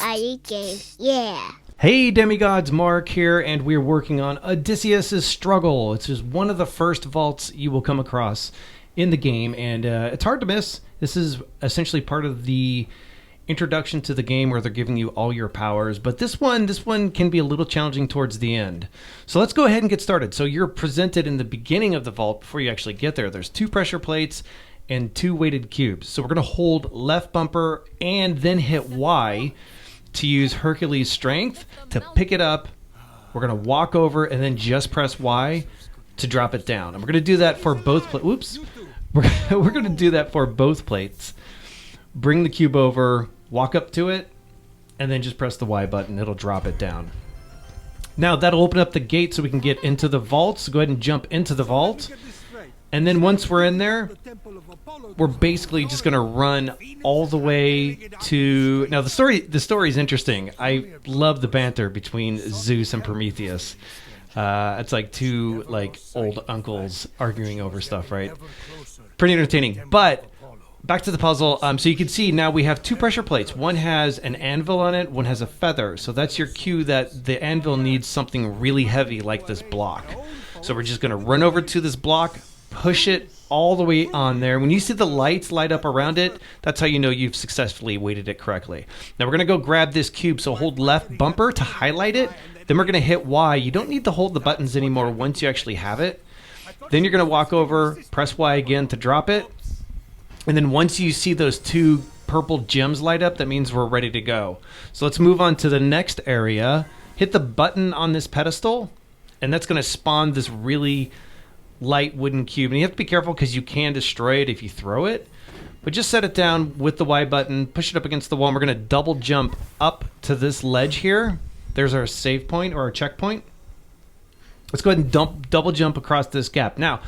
I.Eat.Games. Yeah. Hey demigods, Mark here, and we're working on Odysseus' Struggle. It's just one of the first vaults you will come across in the game, and it's hard to miss. This is essentially part of the introduction to the game where they're giving you all your powers, but this one can be a little challenging towards the end. So let's go ahead and get started. So you're presented in the beginning of the vault before you actually get there. There's 2 pressure plates and 2 weighted cubes. So we're going to hold left bumper and then hit Y to use Hercules' strength to pick it up. We're going to walk over and then just press Y to drop it down. And we're going to do that for both plates. We're going to do that for both plates. Bring the cube over, walk up to it, and then just press the Y button. It'll drop it down. Now that'll open up the gate so we can get into the vault. So go ahead and jump into the vault. And then once we're in there, we're basically just going to run all the way to... Now the story is interesting. I love the banter between Zeus and Prometheus. It's like 2 old uncles arguing over stuff, right? Pretty entertaining. But back to the puzzle. So you can see now we have 2 pressure plates. One has an anvil on it, one has a feather. So that's your cue that the anvil needs something really heavy like this block. So we're just going to run over to this block, push it all the way on there. When you see the lights light up around it, that's how you know you've successfully weighted it correctly. Now we're going to go grab this cube, so hold left bumper to highlight it. Then we're going to hit Y. You don't need to hold the buttons anymore once you actually have it. Then you're going to walk over, press Y again to drop it. And then once you see those 2 purple gems light up, that means we're ready to go. So let's move on to the next area. Hit the button on this pedestal, and that's going to spawn this really light wooden cube. And you have to be careful because you can destroy it if you throw it. But just set it down with the Y button, push it up against the wall, and we're going to double jump up to this ledge here. There's our save point or our checkpoint. Let's go ahead and double jump across this gap. Now,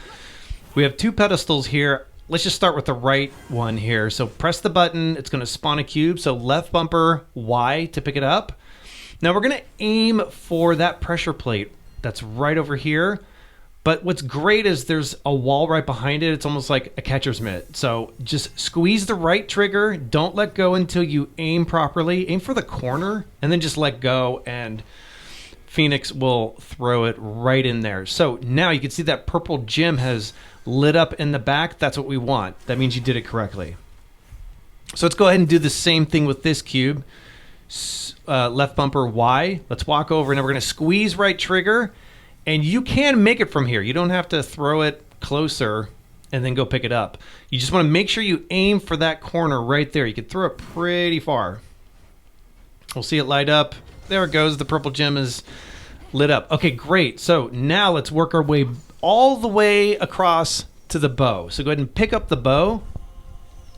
we have 2 pedestals here. Let's just start with the right one here. So press the button. It's going to spawn a cube. So left bumper, Y to pick it up. Now we're going to aim for that pressure plate that's right over here. But what's great is there's a wall right behind it. It's almost like a catcher's mitt. So just squeeze the right trigger. Don't let go until you aim properly. Aim for the corner and then just let go, and Phoenix will throw it right in there. So now you can see that purple gem has lit up in the back. That's what we want. That means you did it correctly. So let's go ahead and do the same thing with this cube. Left bumper Y. Let's walk over, and then we're going to squeeze right trigger. And you can make it from here. You don't have to throw it closer and then go pick it up. You just want to make sure you aim for that corner right there. You can throw it pretty far. We'll see it light up. There it goes. The purple gem is lit up. Okay, great. So now let's work our way all the way across to the bow. So go ahead and pick up the bow.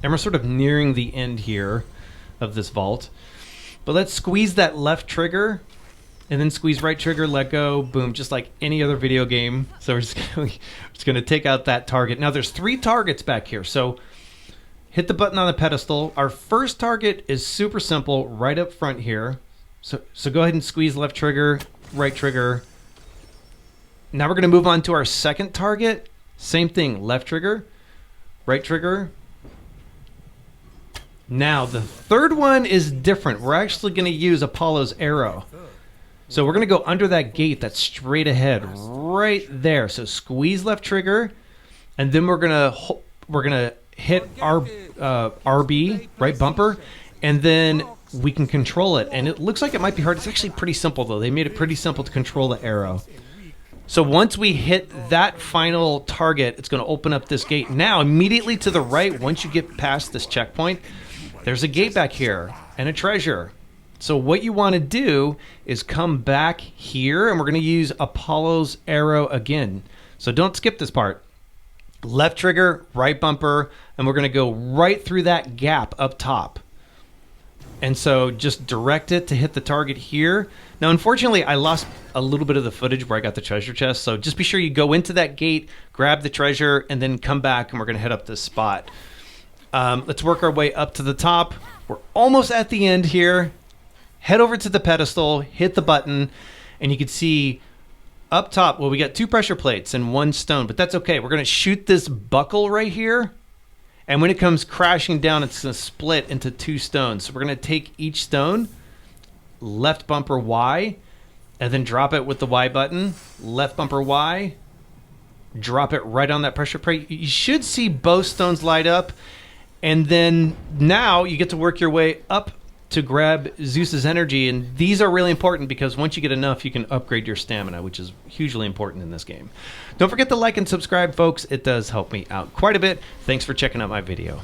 And we're sort of nearing the end here of this vault. But let's squeeze that left trigger. And then squeeze right trigger, let go, boom, just like any other video game. So we're just going to take out that target. Now there's 3 targets back here. So hit the button on the pedestal. Our first target is super simple, right up front here. So go ahead and squeeze left trigger, right trigger. Now we're going to move on to our second target. Same thing, left trigger, right trigger. Now the third one is different. We're actually going to use Apollo's arrow. So we're going to go under that gate that's straight ahead, right there. So squeeze left trigger, and then we're gonna hit our RB, right bumper, and then we can control it. And it looks like it might be hard. It's actually pretty simple though. They made it pretty simple to control the arrow. So once we hit that final target, it's going to open up this gate. Now immediately to the right, once you get past this checkpoint, there's a gate back here and a treasure. So what you want to do is come back here, and we're going to use Apollo's arrow again. So don't skip this part. Left trigger, right bumper, and we're going to go right through that gap up top. And so just direct it to hit the target here. Now, unfortunately, I lost a little bit of the footage where I got the treasure chest. So just be sure you go into that gate, grab the treasure, and then come back, and we're going to head up this spot. Let's work our way up to the top. We're almost at the end here. Head over to the pedestal, hit the button, and you can see up top, well, we got 2 pressure plates and 1 stone, but that's okay. We're going to shoot this buckle right here, And when it comes crashing down, it's going to split into 2 stones. So we're going to take each stone, left bumper Y, and then drop it with the Y button, left bumper Y, drop it right on that pressure plate. You should see both stones light up, and then now you get to work your way up to grab Zeus's energy, and these are really important because once you get enough, you can upgrade your stamina, which is hugely important in this game. Don't forget to like and subscribe, folks. It does help me out quite a bit. Thanks for checking out my video.